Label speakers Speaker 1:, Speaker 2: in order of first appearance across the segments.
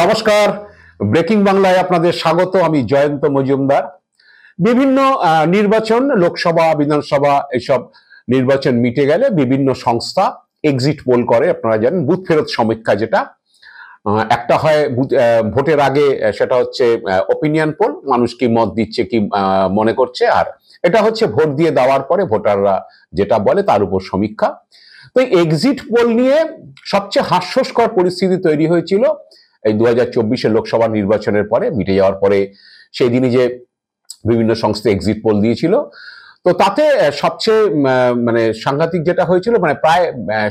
Speaker 1: নমস্কার, ব্রেকিং বাংলায় আপনাদের স্বাগত। আমি জয়ন্ত মজুমদার। বিভিন্ন নির্বাচন, লোকসভা, বিধানসভা, এসব নির্বাচন মিটে গেলে বিভিন্ন সংস্থা এক্সিট পোল করে। আপনারা জানেন, বুথ ফেরত সমীক্ষা, যেটা একটা হয় ভোটের আগে, সেটা হচ্ছে ওপিনিয়ন পোল, মানুষ কি মত দিচ্ছে, কি মনে করছে, আর এটা হচ্ছে ভোট দিয়ে দেওয়ার পরে ভোটাররা যেটা বলে তার উপর সমীক্ষা। তো এক্সিট পোল নিয়ে সবচেয়ে হাস্যস্কর পরিস্থিতি তৈরি হয়েছিল এই 2024 লোকসভা নির্বাচনের পরে, মিটে যাওয়ার পরে। সেই দিনই যে বিভিন্ন সংস্থা এক্সিট পোল দিয়েছিল, তো তাতে সবচেয়ে মানে সাংঘাতিক যেটা হয়েছিল, মানে প্রায়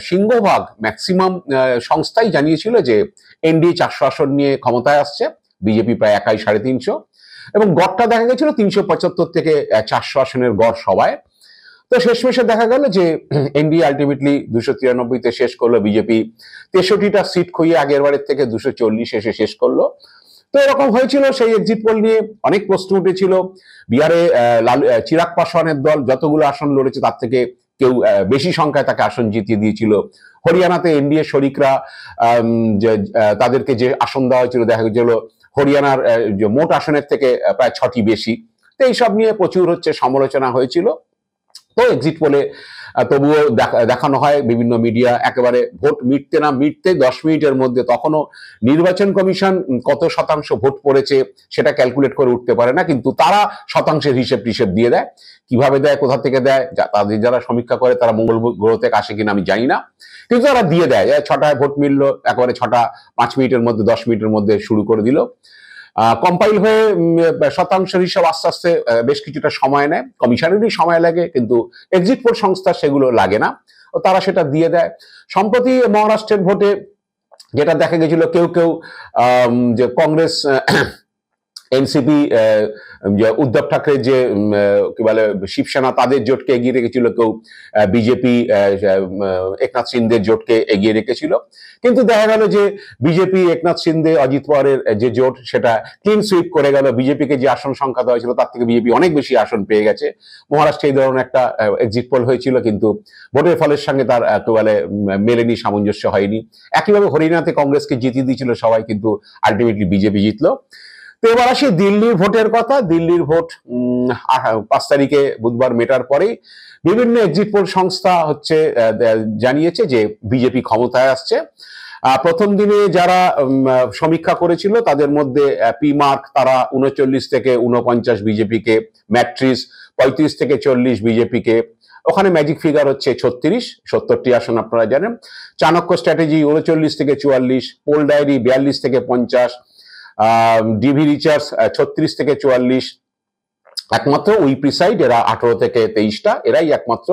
Speaker 1: সিংহভাগ ম্যাক্সিমাম সংস্থাই জানিয়েছিল যে এনডিএ 400 আসন নিয়ে ক্ষমতায় আসছে, বিজেপি প্রায় একাই 350, এবং গড়টা দেখা গেছিল 375 থেকে 400 আসনের গড় সবাই। তো শেষমেশে দেখা গেল যে এনডিএ আলটিমেটলি 293-তে শেষ করলো, বিজেপি 63টা সিট খুইয়ে আগের বারের থেকে 240 এসে শেষ করলো। তো এরকম হয়েছিল। সেই এক্সিট পোল নিয়ে অনেক প্রশ্ন উঠেছিল। বিহারে চিরাগ পাসওয়ানের দল যতগুলো আসন লড়েছে তার থেকে কেউ বেশি সংখ্যায় তাকে আসন জিতিয়ে দিয়েছিল। হরিয়ানাতে এনডিএ শরিকরা তাদেরকে যে আসন দেওয়া হয়েছিল, দেখা গেছিল হরিয়ানার মোট আসনের থেকে প্রায় 6টি বেশি। তো এইসব নিয়ে প্রচুর সমালোচনা হয়েছিল। তো এক্সিট পোলে তবুও দেখানো হয় বিভিন্ন মিডিয়া, একেবারে ভোট মিটতে না মিটতে 10 মিনিটের মধ্যে, তখনও নির্বাচন কমিশন কত শতাংশ ভোট পড়েছে সেটা ক্যালকুলেট করে উঠতে পারে না, কিন্তু তারা শতাংশের হিসেব দিয়ে দেয়। কিভাবে দেয়, কোথা থেকে দেয়, তাদের যারা সমীক্ষা করে তারা মঙ্গল গ্রহ থেকে আসে কিনা আমি জানি না, কিন্তু তারা দিয়ে দেয়। 6টায় ভোট মিললো, একেবারে 6টা 5 মিনিটের মধ্যে, 10 মিনিটের মধ্যে শুরু করে দিল। কম্পাইল হয়ে শতাংশের হিসাব আস্তে আস্তে বেশ কিছুটা সময় নেয়, কমিশনেরই সময় লাগে, কিন্তু এক্সিট পোল সংস্থা সেগুলো লাগে না, তারা সেটা দিয়ে দেয়। সম্প্রতি মহারাষ্ট্রের ভোটে যেটা দেখা গেছিল, কেউ যে কংগ্রেস, এনসিপি, উদ্ধব ঠাকরে যে কি বলে শিবসেনা, তাদের জোটকে এগিয়ে রেখেছিল, কেউ বিজেপি একনাথ সিন্ধের জোটকে এগিয়ে রেখেছিল। কিন্তু দেখা গেল যে বিজেপি একনাথ সিন্ধে অজিত পাওয়ারের যে জোট, সেটা ক্লিন সুইপ করে গেল। বিজেপিকে যে আসন সংখ্যা দেওয়া ছিল তার থেকে বিজেপি অনেক বেশি আসন পেয়ে গেছে। মহারাষ্ট্রে এই ধরনের একটা এক্সিট পোল হয়েছিল, কিন্তু ভোটের ফলের সঙ্গে তার কি বলে মেলেনি, সামঞ্জস্য হয়নি। একইভাবে হরিয়ানাতে কংগ্রেসকে জিতিয়ে দিয়েছিল সবাই, কিন্তু আলটিমেটলি বিজেপি জিতলো। তো এবার আসি দিল্লির ভোটের কথা। দিল্লির ভোট 5 তারিখে বুধবার মেটার পরেই বিভিন্ন এক্সিট পোল সংস্থা জানিয়েছে যে বিজেপি ক্ষমতায় আসছে। প্রথম দিনে যারা সমীক্ষা করেছিল তাদের মধ্যে পি মার্ক, তারা 39 থেকে 49 বিজেপিকে, ম্যাট্রিস 35 থেকে 40 বিজেপিকে, ওখানে ম্যাজিক ফিগার 36, 70টি আসন আপনারা জানেন। চাণক্য স্ট্র্যাটেজি 39 থেকে 44, পোল ডায়েরি 42 থেকে 50, ডিভি রিচার্স 36 থেকে 44, একমাত্র উই প্রিসাইড এরা 18 থেকে 23টা, এরাই একমাত্র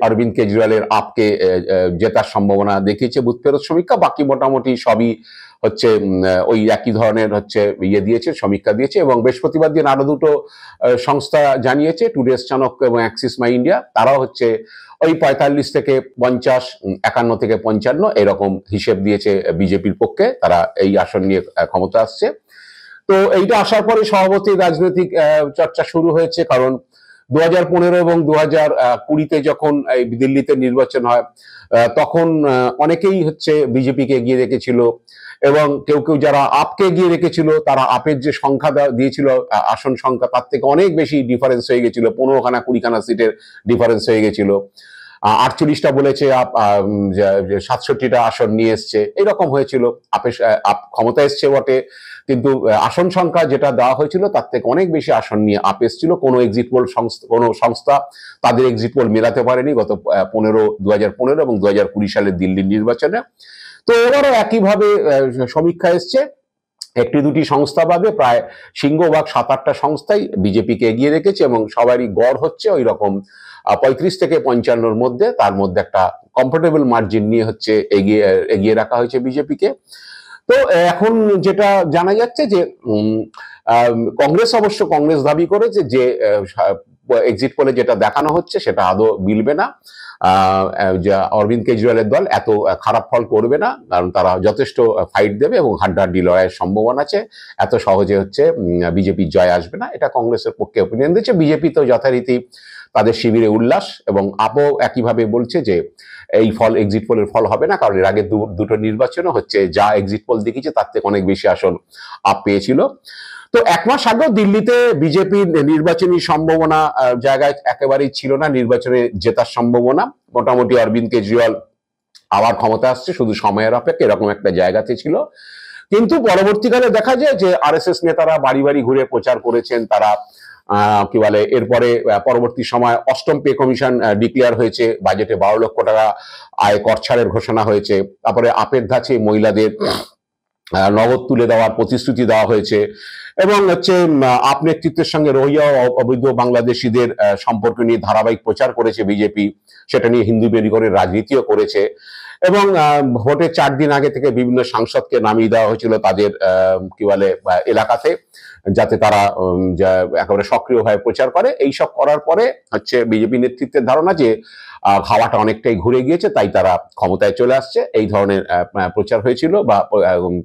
Speaker 1: অরবিন্দ কেজরিওয়ালের আপকে জেতার সম্ভাবনা দেখিয়েছে বুথ ফেরত সমীক্ষা। বাকি মোটামুটি সবই ওই একই ধরনের দিয়েছে, সমীক্ষা দিয়েছে। এবং বৃহস্পতিবার দিন আরো দুটো সংস্থা জানিয়েছে, টুডেস চাণক্য এবং অ্যাক্সিস মাই ইন্ডিয়া, তারাও ওই 45 থেকে 50, 51 থেকে 55 এরকম হিসেব দিয়েছে বিজেপির পক্ষে, তারা এই আসন নিয়ে ক্ষমতা আসছে। তো এইটা আসার পরে স্বভাবতই রাজনৈতিক চর্চা শুরু হয়েছে, কারণ 2015 এবং 2020-তে যখন এই দিল্লিতে নির্বাচন হয়, তখন অনেকেই বিজেপিকে এগিয়ে রেখেছিল, এবং কেউ যারা আপকে এগিয়ে রেখেছিল তারা আপের যে সংখ্যা দিয়েছিল, আসন সংখ্যা, তার থেকে অনেক বেশি ডিফারেন্স হয়ে গেছিল, 15খানা 20খানা সিটের ডিফারেন্স হয়ে গেছিল। 48টা বলেছে আপ, 67টা আসন নিয়ে এসছে, এরকম হয়েছিল। আপ ক্ষমতা এসছে বটে, কিন্তু আসন সংখ্যা যেটা দেওয়া হয়েছিল তার থেকে অনেক বেশি আসন নিয়ে আপ এসেছিল। কোনো এক্সিট পোল সংস্থা তাদের এক্সিট পোল মেলাতে পারেনি গত 2015 এবং 2020 সালের দিল্লির নির্বাচনে। তো এবারও একইভাবে সমীক্ষা এসছে, একটি দুটি সংস্থা বাদে প্রায় সিংহভাগ 7-8টা সংস্থাই বিজেপিকে এগিয়ে রেখেছে, এবং সবারই গড় ওই রকম 35 থেকে 55-র মধ্যে। তার মধ্যে একটা কমফোর্টেবল মার্জিন নিয়ে এগিয়ে রাখা হয়েছে বিজেপিকে। তো এখন যেটা জানা যাচ্ছে যে কংগ্রেস দাবি করেছে যে এক্সিট পোলে যেটা দেখানো হচ্ছে সেটা আদৌ মিলবে না, অরবিন্দ কেজরিওয়ালের দল এত খারাপ ফল করবে না, কারণ তারা যথেষ্ট ফাইট দেবে এবং হাড্ডাহাড্ডি লড়াইয়ের সম্ভাবনা আছে, এত সহজে বিজেপির জয় আসবে না, এটা কংগ্রেসের পক্ষে অপিনিয়ন দিচ্ছে। বিজেপি তো যথারীতি তাদের শিবিরে উল্লাস, এবং আপও একইভাবে বলছে যে এই ফল এক্সিট পোলের ফল হবে না, কারণ এর আগে দুটো নির্বাচনও হচ্ছে যা এক্সিট পোল দেখিয়েছে তার থেকে অনেক বেশি আসন আপ পেয়েছিল। তো এক মাস আগেও দিল্লিতে বিজেপির নির্বাচনী সম্ভাবনা জায়গায় একেবারেই ছিল না, নির্বাচনে জেতার সম্ভাবনা। মোটামুটি অরবিন্দ কেজরিওয়াল আবার ক্ষমতা আসছে, শুধু সময়ের অপেক্ষা, এরকম একটা জায়গাতে ছিল। কিন্তু পরবর্তীকালে দেখা যায় যে আরএসএস নেতারা বাড়ি বাড়ি ঘুরে প্রচার করেছেন। তারা কি বলে, এরপরে পরবর্তী সময় অষ্টম পে কমিশন ডিক্লেয়ার হয়েছে, বাজেটে 12 লক্ষ টাকা আয় কর ছাড়ের ঘোষণা হয়েছে। তারপরে আপের ধাঁচে মহিলাদের নগদ তুলে দেওয়ার প্রতিশ্রুতি দেওয়া হয়েছে, এবং হচ্ছে আপ নেতৃত্বের সঙ্গে রোহিঙ্গা অবৈধ বাংলাদেশিদের সম্পর্ক নিয়ে ধারাবাহিক প্রচার করেছে বিজেপি, সেটা নিয়ে হিন্দু বেরিগরের রাজনীতিও করেছে। এবং ভোটের 4 দিন আগে থেকে বিভিন্ন সাংসদকে নামিয়ে দেওয়া হয়েছিল তাদের কি বলে এলাকাতে, যাতে তারা একেবারে সক্রিয়ভাবে প্রচার করে। এইসব করার পরে হচ্ছে বিজেপি নেতৃত্বের ধারণা যে হাওয়াটা অনেকটাই ঘুরে গিয়েছে, তাই তারা ক্ষমতায় চলে আসছে, এই ধরনের প্রচার হয়েছিল বা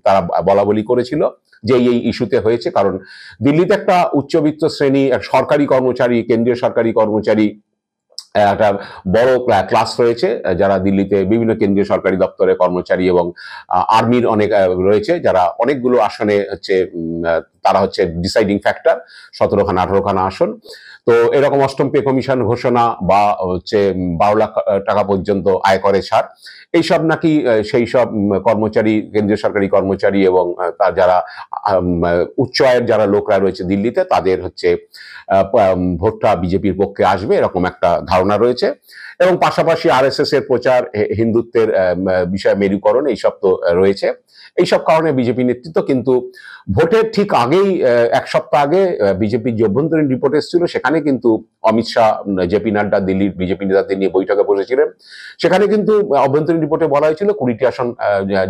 Speaker 1: তারা বলা বলি করেছিল যে এই ইস্যুতে হয়েছে। কারণ দিল্লিতে একটা উচ্চবিত্ত শ্রেণী, সরকারি কর্মচারী, কেন্দ্রীয় সরকারি কর্মচারী একটা বড় ক্লাস রয়েছে, যারা দিল্লিতে বিভিন্ন কেন্দ্রীয় সরকারি দপ্তরে কর্মচারী এবং আর্মির অনেক রয়েছে, যারা অনেকগুলো আসনে হচ্ছে তারা হচ্ছে ডিসাইডিং ফ্যাক্টর, 17খানা 18খানা আসন। তো এরকম অষ্টম পে কমিশন ঘোষণা বা হচ্ছে 12 লাখ টাকা পর্যন্ত আয়করে ছাড়, এইসব নাকি সেই সব কর্মচারী, কেন্দ্রীয় সরকারি কর্মচারী এবং তার যারা উচ্চ আয়ের যারা লোকরা রয়েছে দিল্লিতে, তাদের হচ্ছে ভোটটা বিজেপির পক্ষে আসবে, এরকম একটা ধারণা রয়েছে। এবং পাশাপাশি আরএসএস এর প্রচার, হিন্দুত্বের বিষয় মেরুকরণ, এইসব তো রয়েছে। এইসব কারণে বিজেপি নেতৃত্ব কিন্তু ভোটের ঠিক আগেই, 1 সপ্তাহ আগে বিজেপির যে অভ্যন্তরীণ রিপোর্ট এসেছিল, সেখানে কিন্তু অমিত শাহ, জেপি নাড্ডা দিল্লির বিজেপি নেতাদের নিয়ে বৈঠকে বসেছিলেন। সেখানে কিন্তু অভ্যন্তরীণ রিপোর্টে বলা হয়েছিল 20টি আসন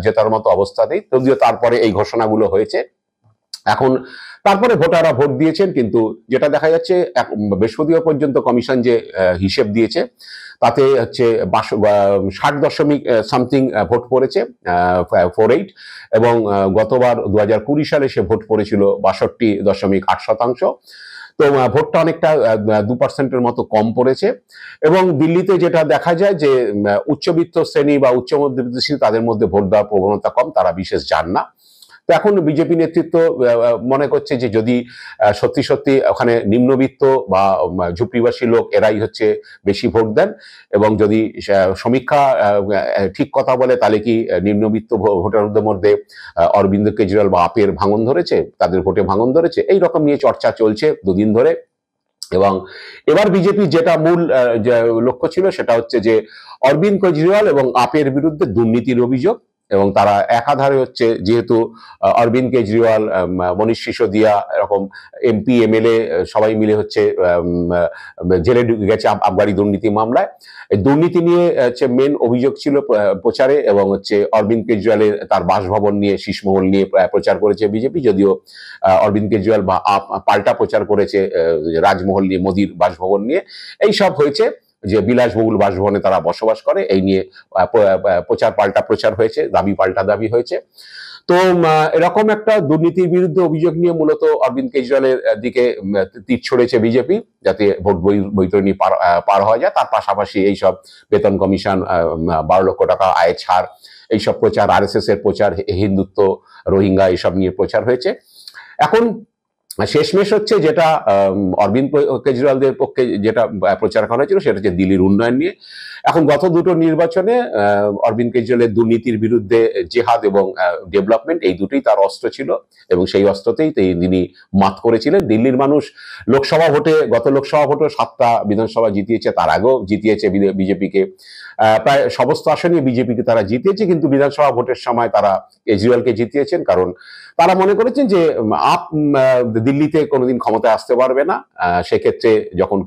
Speaker 1: জেতার মতো অবস্থাতেই, যদিও তারপরে এই ঘোষণাগুলো হয়েছে। এখন তারপরে ভোটাররা ভোট দিয়েছেন, কিন্তু যেটা দেখা যাচ্ছে বৃহস্পতিবার পর্যন্ত কমিশন যে হিসেব দিয়েছে তাতে হচ্ছে 60 সামথিং ভোট পড়েছে, 48, এবং গতবার 2020 সালে সে ভোট পড়েছিল 62.8%। তো ভোটটা অনেকটা 2%-এর মতো কম পড়েছে। এবং দিল্লিতে যেটা দেখা যায় যে উচ্চবিত্ত শ্রেণী বা উচ্চ মধ্যবিত্ত শ্রেণী, তাদের মধ্যে ভোট দেওয়ার প্রবণতা কম, তারা বিশেষ যান না। তো এখন বিজেপি নেতৃত্ব মনে করছে যে যদি সত্যি সত্যি ওখানে নিম্নবিত্ত বা ঝুপড়িবাসী লোক এরাই হচ্ছে বেশি ভোট দেন, এবং যদি সমীক্ষা ঠিক কথা বলে, তাহলে কি নিম্নবিত্ত ভোটারদের মধ্যে অরবিন্দ কেজরিওয়াল বা আপের ভাঙন ধরেছে, তাদের ভোটে ভাঙন ধরেছে, এই রকম নিয়ে চর্চা চলছে 2 দিন ধরে। এবং এবার বিজেপি যেটা মূল লক্ষ্য ছিল সেটা হচ্ছে যে অরবিন্দ কেজরিওয়াল এবং আপের বিরুদ্ধে দুর্নীতির অভিযোগ, এবং তারা একাধারে হচ্ছে, যেহেতু অরবিন্দ কেজরিওয়াল, মনীষ সিসোদিয়া এরকম এমপি এমএলএ সবাই মিলে হচ্ছে জেলে গেছে আবগারি দুর্নীতি মামলায়, এই দুর্নীতি নিয়ে হচ্ছে মেন অভিযোগ ছিল প্রচারে, এবং হচ্ছে অরবিন্দ কেজরিওয়ালের তার বাসভবন নিয়ে, শীষমহল নিয়ে প্রচার করেছে বিজেপি, যদিও অরবিন্দ কেজরিওয়াল বা পাল্টা প্রচার করেছে রাজমহল নিয়ে, মোদির বাসভবন নিয়ে। এই সব হয়েছে যে বিলাসবহুল বাসভবনে তারা বসবাস করে, এই নিয়ে প্রচার পাল্টা প্রচার হয়েছে, দাবি পাল্টা দাবি হয়েছে। তো এরকম একটা দুর্নীতির বিরুদ্ধে অভিযোগ নিয়ে মূলত অরবিন্দ কেজরিওয়ালের দিকে তীর ছড়েছে বিজেপি, যাতে ভোট বৈতরণী পার হওয়া যায়। তার পাশাপাশি এইসব বেতন কমিশন, 12 লক্ষ টাকা আয় ছাড়, এইসব প্রচার, আরএসএস এর প্রচার, হিন্দুত্ব, রোহিঙ্গা, এইসব নিয়ে প্রচার হয়েছে। এখন শেষমেশ হচ্ছে যেটা অরবিন্দ কেজরিওয়ালদের পক্ষে যেটা প্রচার করা হয়েছিল, সেটা হচ্ছে দিল্লির উন্নয়ন নিয়ে। এখন গত দুটো নির্বাচনে অরবিন্দ কেজরিওয়ালের দুর্নীতির বিরুদ্ধে জেহাদ এবং ডেভেলপমেন্ট, এই দুটোই তার অস্ত্র ছিল, এবং সেই অস্ত্রতেই তিনি মাত করেছিলেন। দিল্লির মানুষ লোকসভা ভোটে, গত লোকসভা ভোটে 7টা বিধানসভা জিতিয়েছে, তার আগেও জিতিয়েছে বিজেপিকে, প্রায় সমস্ত আসনে বিজেপিকে তারা জিতিয়েছে, কিন্তু বিধানসভা ভোটের সময় তারা কেজরিওয়ালকে জিতিয়েছেন, কারণ তারা মনে করেছেন যে আপ দিল্লিতে কোনোদিন ক্ষমতায় আসতে পারবে না। সেক্ষেত্রে যখন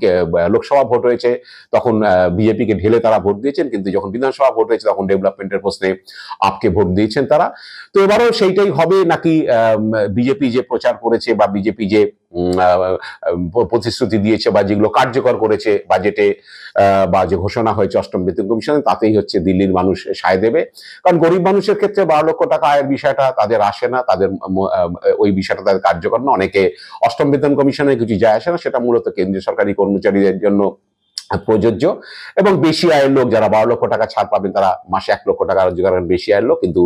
Speaker 1: লোকসভা ভোট হয়েছে তখন বিজেপিকে ঢেলে তারা ভোট দিয়েছেন, কিন্তু যখন বিধানসভা ভোট হয়েছে তখন ডেভেলপমেন্টের প্রশ্নে আপকে ভোট দিয়েছেন তারা। তো এবারও সেইটাই হবে নাকি, বিজেপি যে প্রচার করেছে বা বিজেপি যে প্রতিশ্রুতি দিয়েছে বা যেগুলো কার্যকর করেছে বাজেটে বা যে ঘোষণা হয়েছে অষ্টম বেতন কমিশনে, তাতেই হচ্ছে দিল্লির মানুষ সায় দেবে। কারণ গরিব মানুষের ক্ষেত্রে 12 লক্ষ টাকা আয়ের বিষয়টা তাদের আসে না, তাদের ওই বিষয়টা তাদের কার্যকর না। অনেকে অষ্টম বেতন কমিশনে কিছু যায় আসে না, সেটা মূলত কেন্দ্রীয় সরকারি কর্মচারীদের জন্য প্রযোজ্য। এবং বেশি আয়ের লোক যারা 12 লক্ষ টাকা ছাড় পাবেন তারা মাসে 1 লক্ষ টাকা রোজগার করেন, বেশি আয়ের লোক। কিন্তু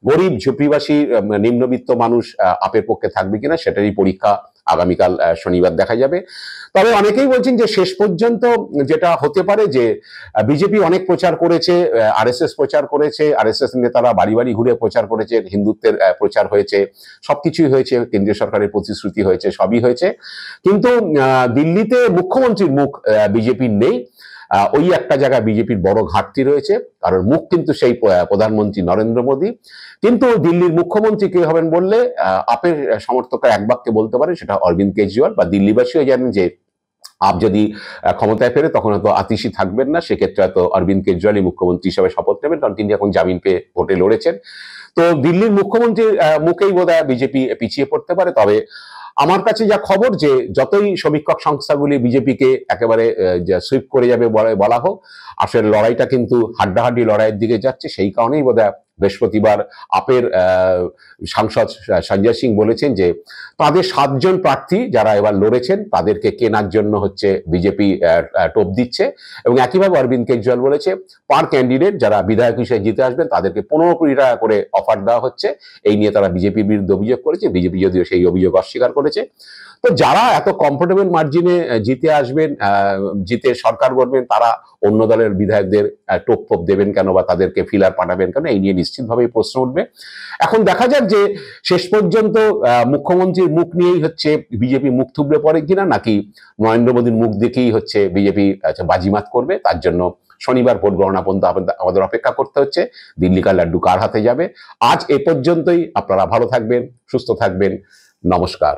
Speaker 1: গরিব ঝুপড়িবাসী নিম্নবিত্ত মানুষ আপের পক্ষে থাকবে কিনা সেটারই পরীক্ষা আগামীকাল শনিবার দেখা যাবে। তবে অনেকেই বলছেন যে শেষ পর্যন্ত যেটা হতে পারে যে বিজেপি অনেক প্রচার করেছে, আরএসএস প্রচার করেছে, আরএসএস নেতারা বাড়ি বাড়ি ঘুরে প্রচার করেছে, হিন্দুত্বের প্রচার হয়েছে, সবকিছুই হয়েছে, কেন্দ্রীয় সরকারের প্রতিশ্রুতি হয়েছে, সবই হয়েছে। কিন্তু দিল্লিতে মুখ্যমন্ত্রীর মুখ বিজেপির নেই। ওই একটা জায়গায় বিজেপির বড় ঘাটতি রয়েছে, কারণ মুখ কিন্তু সেই প্রধানমন্ত্রী নরেন্দ্র মোদী। কিন্তু দিল্লির মুখ্যমন্ত্রী কে হবেন বললে আপের সমর্থকরা এক বাক্যে বলতে পারে সেটা অরবিন্দ কেজরিওয়াল। বা দিল্লিবাসীও জানেন যে আপ যদি ক্ষমতায় ফেরে তখন হয়তো আতিশি থাকবেন না, সেক্ষেত্রে হয়তো অরবিন্দ কেজরিওয়ালই মুখ্যমন্ত্রী হিসেবে শপথ নেবেন, কারণ তিনি এখন জামিন পেয়ে ভোটে লড়েছেন। তো দিল্লির মুখ্যমন্ত্রীর মুখেই বোধহয় বিজেপি পিছিয়ে পড়তে পারে। তবে আমার কাছে যা খবর যে যতই সমীক্ষক সংস্থাগুলি বিজেপিকে একেবারে সুইপ করে যাবে বলা হোক, আসলে লড়াইটা কিন্তু হাড্ডাহাড্ডি লড়াইয়ের দিকে যাচ্ছে। সেই কারণেই বোধহয় বৃহস্পতিবার আপের সাংসদ সঞ্জয় সিং বলেছেন যে তাদের 7 জন প্রার্থী যারা এবার লড়েছেন তাদেরকে কেনার জন্য হচ্ছে বিজেপি টোপ দিচ্ছে। এবং একইভাবে অরবিন্দ কেজরিওয়াল বলেছে পার ক্যান্ডিডেট যারা বিধায়ক হিসেবে জিতে আসবেন তাদেরকে 15 কোটি টাকা করে অফার দেওয়া হচ্ছে। এই নিয়ে তারা বিজেপির বিরুদ্ধে অভিযোগ করেছে, বিজেপি যদিও সেই অভিযোগ অস্বীকার করেছে। তো যারা এত কমফোর্টেবল মার্জিনে জিতে আসবেন, জিতে সরকার গড়বেন, তারা অন্য দলের বিধায়কদের টোপ ফোপ দেবেন কেন বা তাদেরকে ফিলার পাঠাবেন কেন, এই নিয়ে নিশ্চিতভাবেই প্রশ্ন উঠবে। এখন দেখা যাক যে শেষ পর্যন্ত মুখ্যমন্ত্রীর মুখ নিয়েই হচ্ছে বিজেপি মুখ থুবড়ে পড়ে কিনা, নাকি নরেন্দ্র মোদীর মুখ দেখেই হচ্ছে বিজেপি বাজিমাত করবে। তার জন্য শনিবার ভোট গণনা পর্যন্ত আমাদের অপেক্ষা করতে হচ্ছে দিল্লি কার লাড্ডু কার হাতে যাবে। আজ এ পর্যন্তই। আপনারা ভালো থাকবেন, সুস্থ থাকবেন। নমস্কার।